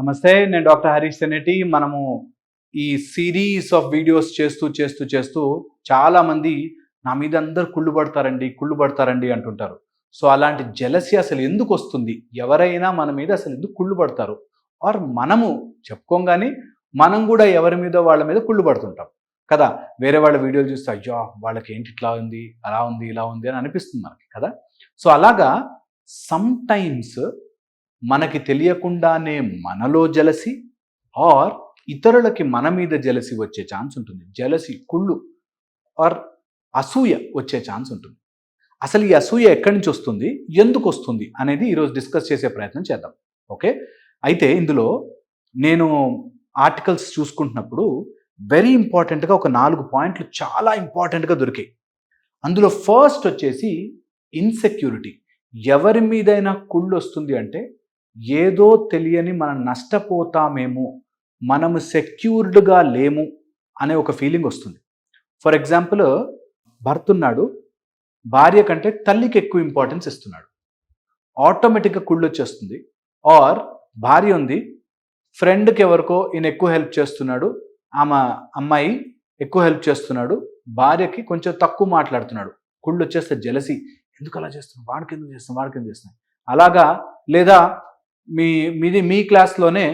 నమస్తే, నేను డాక్టర్ హరీష్ సెనేటి. మనము ఈ సిరీస్ ఆఫ్ వీడియోస్ చేస్తూ చాలామంది నా మీద అందరు కుళ్ళు పడతారండి అంటుంటారు. సో అలాంటి జెలసీ అసలు ఎందుకు వస్తుంది? ఎవరైనా మన మీద అసలు ఎందుకు కుళ్ళు పడతారు? ఆర్ మనము చెప్పుకోగానే మనం కూడా ఎవరి మీద వాళ్ళ మీద కుళ్ళు పడుతుంటాం కదా. వేరే వాళ్ళ వీడియోలు చూస్తే అయ్యో వాళ్ళకి ఏంటి ఇట్లా ఉంది, అలా ఉంది, ఇలా ఉంది అని అనిపిస్తుంది మనకి కదా. సో అలాగా సమ్ టైమ్స్ మనకి తెలియకుండానే మనలో జెలసీ ఆర్ ఇతరులకి మన మీద జెలసీ వచ్చే ఛాన్స్ ఉంటుంది. జెలసీ, కుళ్ళు ఆర్ అసూయ వచ్చే ఛాన్స్ ఉంటుంది. అసలు ఈ అసూయ ఎక్కడి నుంచి వస్తుంది, ఎందుకు వస్తుంది అనేది ఈరోజు డిస్కస్ చేసే ప్రయత్నం చేద్దాం. ఓకే, అయితే ఇందులో నేను ఆర్టికల్స్ చూసుకుంటున్నప్పుడు వెరీ ఇంపార్టెంట్గా ఒక 4 పాయింట్లు చాలా ఇంపార్టెంట్గా దొరికాయి. అందులో ఫస్ట్ వచ్చేసి ఇన్సెక్యూరిటీ. ఎవరి మీదైనా కుళ్ళు వస్తుంది అంటే ఏదో తెలియని మనం నష్టపోతామేమో, మనము సెక్యూర్డ్గా లేము అనే ఒక ఫీలింగ్ వస్తుంది. ఫర్ ఎగ్జాంపుల్, భర్త ఉన్నాడు, భార్య కంటే తల్లికి ఎక్కువ ఇంపార్టెన్స్ ఇస్తున్నాడు, ఆటోమేటిక్గా కుళ్ళు వచ్చేస్తుంది. ఆర్ భార్య ఉంది, ఫ్రెండ్కి ఎవరికో ఈయన ఎక్కువ హెల్ప్ చేస్తున్నాడు, ఆమె అమ్మాయి ఎక్కువ హెల్ప్ చేస్తున్నాడు, భార్యకి కొంచెం తక్కువ మాట్లాడుతున్నాడు, కుళ్ళు వచ్చేస్తే జెలసీ. ఎందుకు అలా చేస్తున్నాం, వాడికి ఎందుకు చేస్తున్నాం అలాగా. లేదా మీ క్లాస్లోనే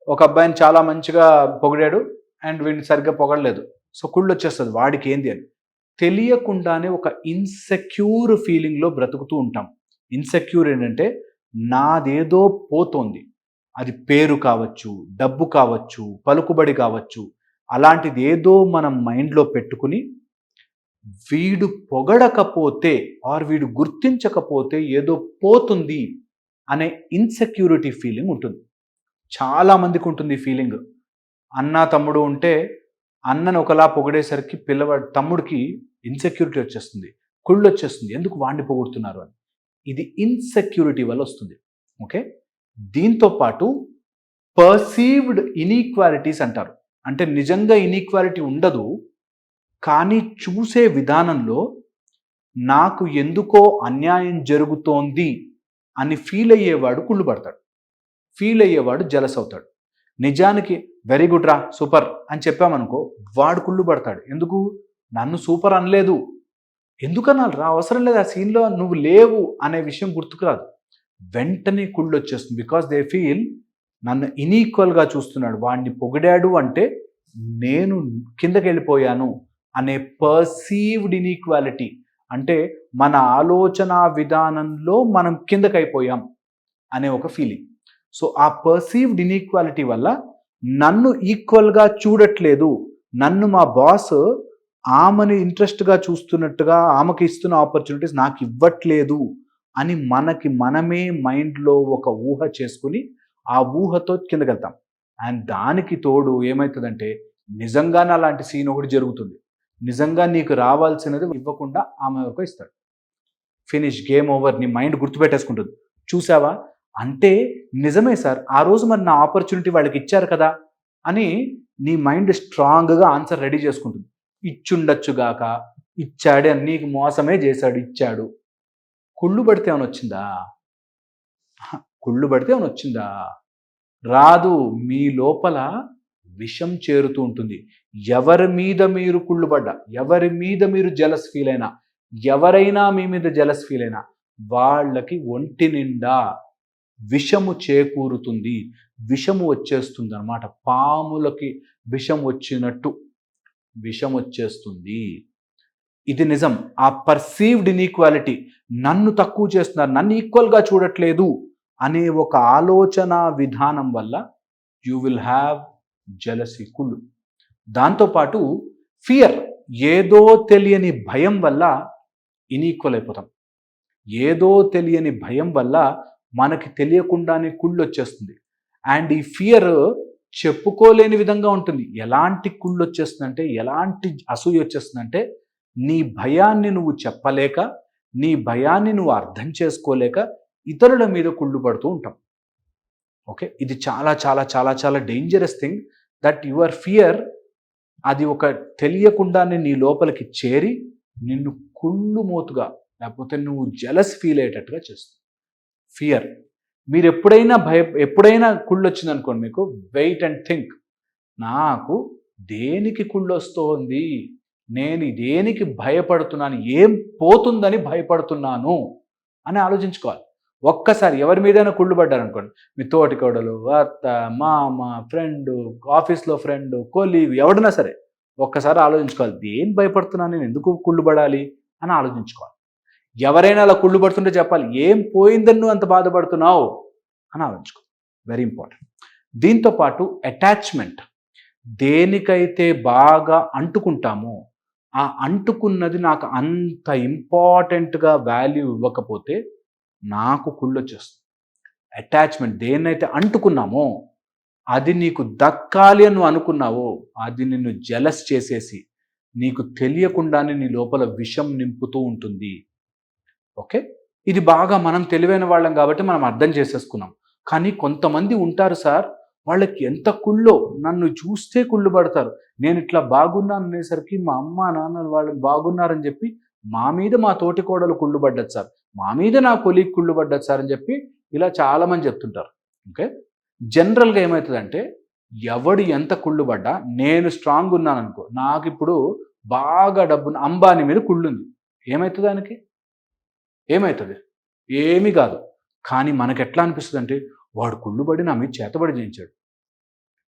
ఒక అబ్బాయిని చాలా మంచిగా పొగిడాడు అండ్ వీడిని సరిగ్గా పొగడలేదు, సో కుళ్ళు వచ్చేస్తుంది వాడికి ఏంది అని. తెలియకుండానే ఒక ఇన్సెక్యూర్ ఫీలింగ్లో బ్రతుకుతూ ఉంటాం. ఇన్సెక్యూర్ ఏంటంటే నాదేదో పోతోంది, అది పేరు కావచ్చు, డబ్బు కావచ్చు, పలుకుబడి కావచ్చు, అలాంటిది ఏదో మనం మైండ్లో పెట్టుకుని వీడు పొగడకపోతే ఆర్ వీడు గుర్తించకపోతే ఏదో పోతుంది అనే ఇన్సెక్యూరిటీ ఫీలింగ్ ఉంటుంది. చాలామందికి ఉంటుంది ఈ ఫీలింగ్. అన్న తమ్ముడు ఉంటే అన్నను ఒకలా పొగిడేసరికి తమ్ముడికి ఇన్సెక్యూరిటీ వచ్చేస్తుంది, కుళ్ళు వచ్చేస్తుంది, ఎందుకు వాడిని పొగుడుతున్నారు అని. ఇది ఇన్సెక్యూరిటీ వల్ల వస్తుంది. ఓకే, దీంతో పాటు పర్సీవ్డ్ ఇన్ఈక్వాలిటీస్ అంటారు. అంటే నిజంగా ఇన్ఈక్వాలిటీ ఉండదు, కానీ చూసే విధానంలో నాకు ఎందుకో అన్యాయం జరుగుతోంది అని ఫీల్ అయ్యేవాడు కుళ్ళు పడతాడు, ఫీల్ అయ్యేవాడు జలస్ అవుతాడు. నిజానికి వెరీ గుడ్ రా, సూపర్ అని చెప్పామనుకో, వాడు కుళ్ళు పడతాడు. ఎందుకు, నన్ను సూపర్ అనలేదు, ఎందుకనాలి రా, అవసరం లేదు, ఆ సీన్లో నువ్వు లేవు అనే విషయం గుర్తుకురాదు, వెంటనే కుళ్ళు వచ్చేస్తుంది. బికాస్ దే ఫీల్ నన్ను ఇన్ఈక్వల్గా చూస్తున్నాడు, వాడిని పొగిడాడు అంటే నేను కిందకి వెళ్ళిపోయాను అనే పర్సీవ్డ్ ఇన్ఈక్వాలిటీ. అంటే మన ఆలోచన విధానంలో మనం కిందకైపోయాం అనే ఒక ఫీలింగ్. సో ఆ పర్సీవ్డ్ ఇన్ఈక్వాలిటీ వల్ల నన్ను ఈక్వల్గా చూడట్లేదు, నన్ను మా బాస్ ఆమెను ఇంట్రెస్ట్గా చూస్తున్నట్టుగా ఆమెకి ఇస్తున్న ఆపర్చునిటీస్ నాకు ఇవ్వట్లేదు అని మనమే మైండ్లో ఒక ఊహ చేసుకుని ఆ ఊహతో కిందకి వెళ్తాం. అండ్ దానికి తోడు ఏమవుతుందంటే నిజంగానే అలాంటి సీన్ ఒకటి జరుగుతుంది. నిజంగా నీకు రావాల్సినది ఇవ్వకుండా ఆమె వరకు ఇస్తాడు. Finish, game over. నీ మైండ్ గుర్తుపెట్టేసుకుంటుంది, చూసావా అంటే నిజమే సార్, ఆ రోజు మరి నా ఆపర్చునిటీ వాళ్ళకి ఇచ్చారు కదా అని నీ మైండ్ స్ట్రాంగ్గా ఆన్సర్ రెడీ చేసుకుంటుంది. ఇచ్చుండొచ్చుగాక, ఇచ్చాడే, నీకు మోసమే చేశాడు, ఇచ్చాడు. కుళ్ళు పడితే ఏమైనా వచ్చిందా? కుళ్ళు పడితే ఏమైనా వచ్చిందా? రాదు. మీ లోపల విషం చేరుతూ ఉంటుంది. ఎవరి మీద మీరు కుళ్ళు పడ్డా, ఎవరి మీద మీరు జెలస్ ఫీల్ అయినా, ఎవరైనా మీ మీద జెలస్ ఫీల్ అయినా వాళ్ళకి ఒంటి నిండా విషము చేకూరుతుంది, విషము వచ్చేస్తుంది అన్నమాట. పాములకి విషం వచ్చినట్టు విషం వచ్చేస్తుంది. ఇది నిజం. ఆ పర్సీవ్డ్ ఇన్ఈక్వాలిటీ, నన్ను తక్కువ చేస్తున్నారు, నన్ను ఈక్వల్గా చూడట్లేదు అనే ఒక ఆలోచన విధానం వల్ల యూ విల్ హ్యావ్ జెలసీ, కుళ్ళు. దాంతోపాటు ఫియర్, ఏదో తెలియని భయం వల్ల ఇన్ఈక్వల్ అయిపోతాం. ఏదో తెలియని భయం వల్ల మనకి తెలియకుండానే కుళ్ళు వచ్చేస్తుంది. అండ్ ఈ ఫియర్ చెప్పుకోలేని విధంగా ఉంటుంది. ఎలాంటి కుళ్ళు వచ్చేస్తుందంటే, ఎలాంటి అసూయ వచ్చేస్తుందంటే, నీ భయాన్ని నువ్వు చెప్పలేక, నీ భయాన్ని నువ్వు అర్థం చేసుకోలేక ఇతరుల మీద కుళ్ళు పడుతూ ఉంటాం. ఓకే, ఇది చాలా చాలా చాలా చాలా dangerous thing. That your fear, అది ఒక తెలియకుండానే నీ లోపలికి చేరి నిన్ను కుళ్ళు మోతుగా లేకపోతే నువ్వు జెలస్ ఫీల్ అయ్యేటట్టుగా చేస్తుంది. ఫియర్. మీరు ఎప్పుడైనా కుళ్ళు వచ్చిందనుకోండి మీకు, వెయిట్ అండ్ థింక్, నాకు దేనికి కుళ్ళొస్తోంది, నేను దేనికి భయపడుతున్నాను, ఏం పోతుందని భయపడుతున్నాను అని ఆలోచించుకోవాలి. ఒక్కసారి ఎవరి మీదైనా కుళ్ళు పడ్డారనుకోండి, మీ తోటికోడలు, అత్త, మామ, ఫ్రెండు, ఆఫీస్లో ఫ్రెండు, కొలీగ్, ఎవడైనా సరే ఒక్కసారి ఆలోచించుకోవాలి. దేని భయపడుతున్నాను, నేను ఎందుకు కుళ్ళు పడాలి అని ఆలోచించుకోవాలి. ఎవరైనా అలా కుళ్ళు పడుతుంటే చెప్పాలి, ఏం పోయిందని నువ్వు అంత బాధపడుతున్నావు అని ఆలోచించుకో. Very important. దీంతో పాటు అటాచ్మెంట్. దేనికైతే బాగా అంటుకుంటామో ఆ అంటుకున్నది నాకు అంత ఇంపార్టెంట్గా వాల్యూ ఇవ్వకపోతే నాకు కుళ్ళు వచ్చేస్తుంది. అటాచ్మెంట్, దేన్నైతే అంటుకున్నామో అది నీకు దక్కాలి అని నువ్వు అనుకున్నావో అది నిన్ను జెలస్ చేసేసి నీకు తెలియకుండానే నీ లోపల విషం నింపుతూ ఉంటుంది. ఓకే, ఇది బాగా మనం తెలివైన వాళ్ళం కాబట్టి మనం అర్థం చేసేసుకున్నాం. కానీ కొంతమంది ఉంటారు సార్, వాళ్ళకి ఎంత కుళ్ళో, నన్ను చూస్తే కుళ్ళు పడతారు. నేను ఇట్లా బాగున్నాను అనేసరికి మా అమ్మ నాన్న వాళ్ళు బాగున్నారని చెప్పి మా మీద మా తోటి కోడలు కుళ్ళు పడ్డది సార్, మా మీద నా కొలీగ్ కుళ్ళు పడ్డది సార్ అని చెప్పి ఇలా చాలామంది చెప్తుంటారు. ఓకే, జనరల్గా ఏమవుతుందంటే ఎవడు ఎంత కుళ్ళు పడ్డా, నేను స్ట్రాంగ్ ఉన్నాను అనుకో, నాకు ఇప్పుడు బాగా డబ్బున్న అంబానీ మీద కుళ్ళుంది, ఏమవుతుంది ఆయనకి? ఏమవుతుంది? ఏమీ కాదు. కానీ మనకు ఎట్లా అనిపిస్తుంది అంటే, వాడు కుళ్ళుబడి నా మీద చేతబడి చేయించాడు.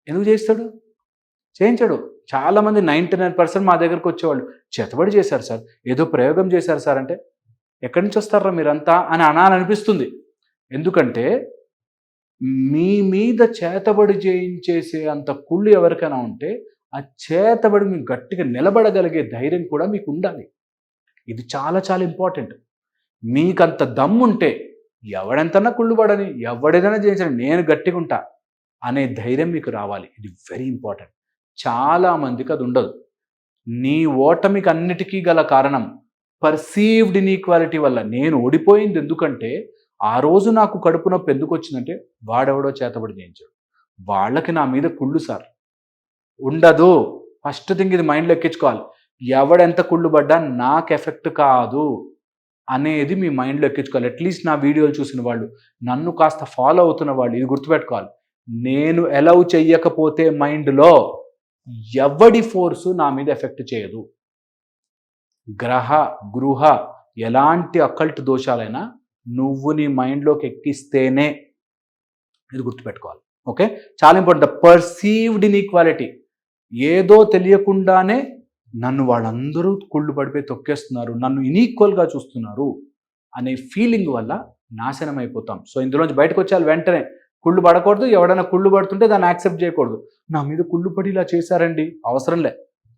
ఎందుకు చేస్తాడు? చేయించాడు. చాలామంది 99% మా దగ్గరకు వచ్చేవాళ్ళు చేతబడి చేశారు సార్, ఏదో ప్రయోగం చేశారు సార్ అంటే, ఎక్కడి నుంచి వస్తారా మీరంతా అని అనాలనిపిస్తుంది. ఎందుకంటే మీ మీద చేతబడి చేయించేసే అంత కుళ్ళు ఎవరికైనా ఉంటే ఆ చేతబడి మీకు గట్టిగా నిలబడగలిగే ధైర్యం కూడా మీకు ఉండాలి. ఇది చాలా చాలా ఇంపార్టెంట్. మీకంత దమ్ముంటే ఎవడెంతన్నా కుళ్ళు పడని, ఎవడేదైనా చేయించండి, నేను గట్టిగా ఉంటా అనే ధైర్యం మీకు రావాలి. ఇది వెరీ ఇంపార్టెంట్. చాలామందికి అది ఉండదు. నీ ఓటమికి అన్నిటికీ గల కారణం పర్సీవ్డ్ ఇన్ఈక్వాలిటీ వల్ల. నేను ఓడిపోయింది ఎందుకంటే, ఆ రోజు నాకు కడుపు నొప్పి ఎందుకు వచ్చిందంటే వాడెవడో చేతబడి చేయించాడు. వాళ్ళకి నా మీద కుళ్ళు సార్ ఉండదు. ఫస్ట్ థింగ్ ఇది మైండ్లో ఎక్కించుకోవాలి. ఎవడెంత కుళ్ళు పడ్డా నాకు ఎఫెక్ట్ కాదు అనేది మీ మైండ్లో ఎక్కించుకోవాలి. అట్లీస్ట్ నా వీడియోలు చూసిన వాళ్ళు, నన్ను కాస్త ఫాలో అవుతున్న వాళ్ళు ఇది గుర్తుపెట్టుకోవాలి. నేను అలౌ చెయ్యకపోతే మైండ్లో ఎవడి ఫోర్సు నా మీద ఎఫెక్ట్ చేయదు. గృహ ఎలాంటి అకల్ట్ దోషాలైనా నువ్వు నీ మైండ్లోకి ఎక్కిస్తేనే, ఇది గుర్తుపెట్టుకోవాలి. ఓకే, చాలా ఇంపార్టెంట్. The perceived inequality. ఏదో తెలియకుండానే నన్ను వాళ్ళందరూ కుళ్ళు పడిపోయి తొక్కేస్తున్నారు, నన్ను ఇన్ఈక్వల్గా చూస్తున్నారు అనే ఫీలింగ్ వల్ల నాశనం అయిపోతాం. సో ఇందులోంచి బయటకు వచ్చేయాలి వెంటనే. కుళ్ళు పడకూడదు. ఎవడైనా కుళ్ళు పడుతుంటే దాన్ని యాక్సెప్ట్ చేయకూడదు. నా మీద కుళ్ళు పడి ఇలా చేశారండి, అవసరంలే.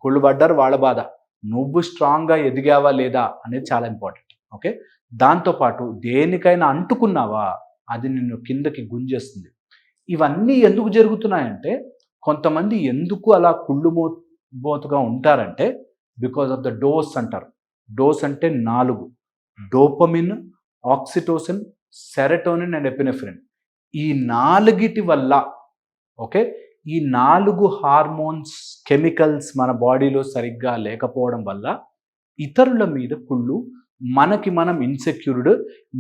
కుళ్ళు పడ్డారు, వాళ్ళ బాధ. నువ్వు స్ట్రాంగ్గా ఎదిగావా లేదా అనేది చాలా ఇంపార్టెంట్. ఓకే, దాంతోపాటు దేనికైనా అంటుకున్నావా అది నిన్ను కిందకి గుంజేస్తుంది. ఇవన్నీ ఎందుకు జరుగుతున్నాయంటే, కొంతమంది ఎందుకు అలా కుళ్ళుబోతుగా ఉంటారంటే బికాజ్ ఆఫ్ ద డోస్ అంటారు. డోస్ అంటే 4: dopamine, oxytocin, serotonin and epinephrine. ఈ 4 వల్ల, ఓకే, ఈ 4 హార్మోన్స్ కెమికల్స్ మన బాడీలో సరిగ్గా లేకపోవడం వల్ల ఇతరుల మీద కుళ్ళు, మనకి మనం ఇన్సెక్యూర్డ్,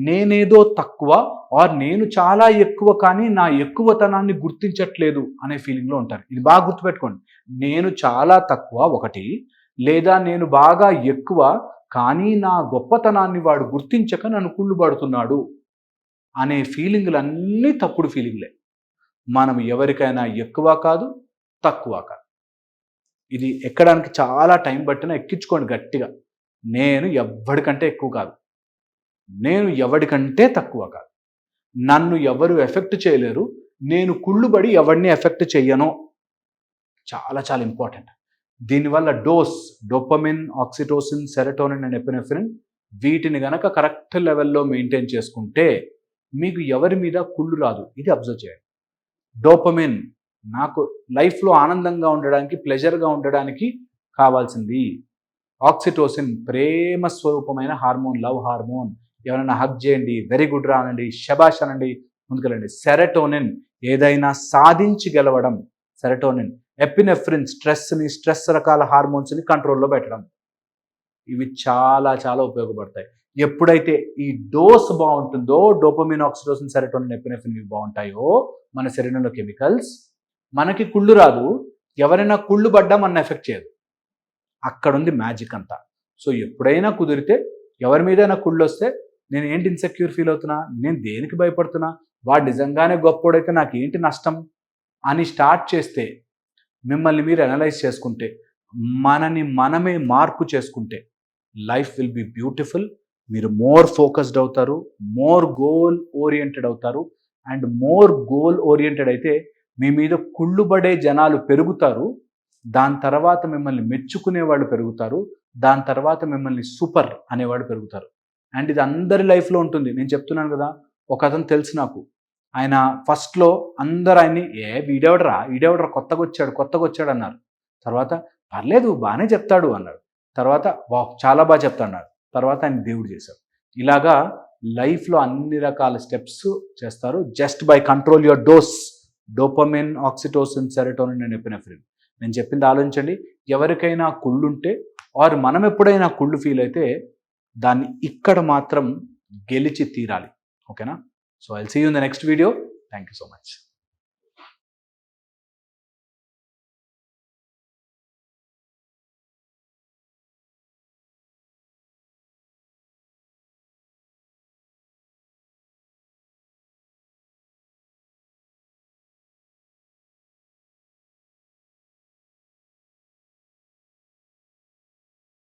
నేనేదో తక్కువ ఆర్ నేను చాలా ఎక్కువ కానీ నా ఎక్కువతనాన్ని గుర్తించట్లేదు అనే ఫీలింగ్లో ఉంటారు. ఇది బాగా గుర్తుపెట్టుకోండి. నేను చాలా తక్కువ ఒకటి, లేదా నేను బాగా ఎక్కువ కానీ నా గొప్పతనాన్ని వాడు గుర్తించక నన్ను కుళ్ళు పడుతున్నాడు అనే ఫీలింగ్లన్నీ తప్పుడు ఫీలింగ్లే. మనం ఎవరికైనా ఎక్కువ కాదు, తక్కువ కాదు. ఇది ఎక్కడానికి చాలా టైం పట్టినా ఎక్కించుకోండి గట్టిగా. నేను ఎవడికంటే ఎక్కువ కాదు, నేను ఎవడికంటే తక్కువ కాదు, నన్ను ఎవరు ఎఫెక్ట్ చేయలేరు, నేను కుళ్ళుబడి ఎవరిని ఎఫెక్ట్ చెయ్యను. చాలా చాలా ఇంపార్టెంట్. దీనివల్ల dose, dopamine, oxytocin, serotonin and epinephrine, వీటిని గనక కరెక్ట్ లెవెల్లో మెయింటైన్ చేసుకుంటే మీకు ఎవరి మీద కుళ్ళు రాదు. ఇది అబ్జర్వ్ చేయండి. డోపమిన్ నాకు లైఫ్లో ఆనందంగా ఉండడానికి, ప్లెజర్గా ఉండడానికి కావాల్సింది. ఆక్సిటోసిన్ ప్రేమ స్వరూపమైన హార్మోన్, లవ్ హార్మోన్. ఎవరైనా హగ్ చేయండి, వెరీ గుడ్ రా అనండి, శబాష్ అనండి, ముందుకెళ్ళండి. సెరటోనిన్ ఏదైనా సాధించి గెలవడం, సెరటోనిన్. ఎపినెఫ్రిన్ స్ట్రెస్ రకాల హార్మోన్స్ని కంట్రోల్లో పెట్టడం. ఇవి చాలా చాలా ఉపయోగపడతాయి. ఎప్పుడైతే ఈ డోస్ బాగుంటుందో, డోపమిన్, ఆక్సిటోసిన్, సెరటోనిన్, ఎపినెఫ్రిన్ ఇవి బాగుంటాయో మన శరీరంలో కెమికల్స్, మనకి కుళ్ళు రాదు. ఎవరైనా కుళ్ళు పడ్డా మన ఎఫెక్ట్ చేయదు. అక్కడ ఉంది మ్యాజిక్ అంతా. సో ఎప్పుడైనా కుదిరితే ఎవరి మీదైనా కుళ్ళు వస్తే నేను ఏంటి ఇన్సెక్యూర్ ఫీల్ అవుతున్నా, నేను దేనికి భయపడుతున్నా, వాడు నిజంగానే గొప్పోడైతే నాకు ఏంటి నష్టం అని స్టార్ట్ చేస్తే, మిమ్మల్ని మీరు అనలైజ్ చేసుకుంటే, మనమే మార్పు చేసుకుంటే లైఫ్ విల్ బి బ్యూటిఫుల్. మీరు మోర్ ఫోకస్డ్ అవుతారు, మోర్ గోల్ ఓరియంటెడ్ అవుతారు. అండ్ మోర్ గోల్ ఓరియంటెడ్ అయితే మీ మీద కుళ్ళుబడే జనాలు పెరుగుతారు. దాని తర్వాత మిమ్మల్ని మెచ్చుకునే వాళ్ళు పెరుగుతారు. దాని తర్వాత మిమ్మల్ని సూపర్ అనేవాళ్ళు పెరుగుతారు. అండ్ ఇది అందరి లైఫ్లో ఉంటుంది. నేను చెప్తున్నాను కదా, ఒక అతను తెలుసు నాకు. ఆయన ఫస్ట్లో అందరు ఆయన్ని వీడెవడరా కొత్తగా వచ్చాడు అన్నారు. తర్వాత పర్లేదు బాగానే చెప్తాడు అన్నాడు. తర్వాత చాలా బాగా చెప్తాడు అన్నాడు. తర్వాత ఆయన దేవుడు చేశాడు. ఇలాగా లైఫ్లో అన్ని రకాల స్టెప్స్ చేస్తారు just by control your dose, dopamine, oxytocin, serotonin and epinephrine. నేను చెప్పింది ఆలోచించండి. ఎవరికైనా కుళ్ళుంటే ఆర్ మనం ఎప్పుడైనా కుళ్ళు ఫీల్ అయితే దాన్ని ఇక్కడ మాత్రం గెలిచి తీరాలి. ఓకేనా? So I'll see you in the next video. Thank you so much.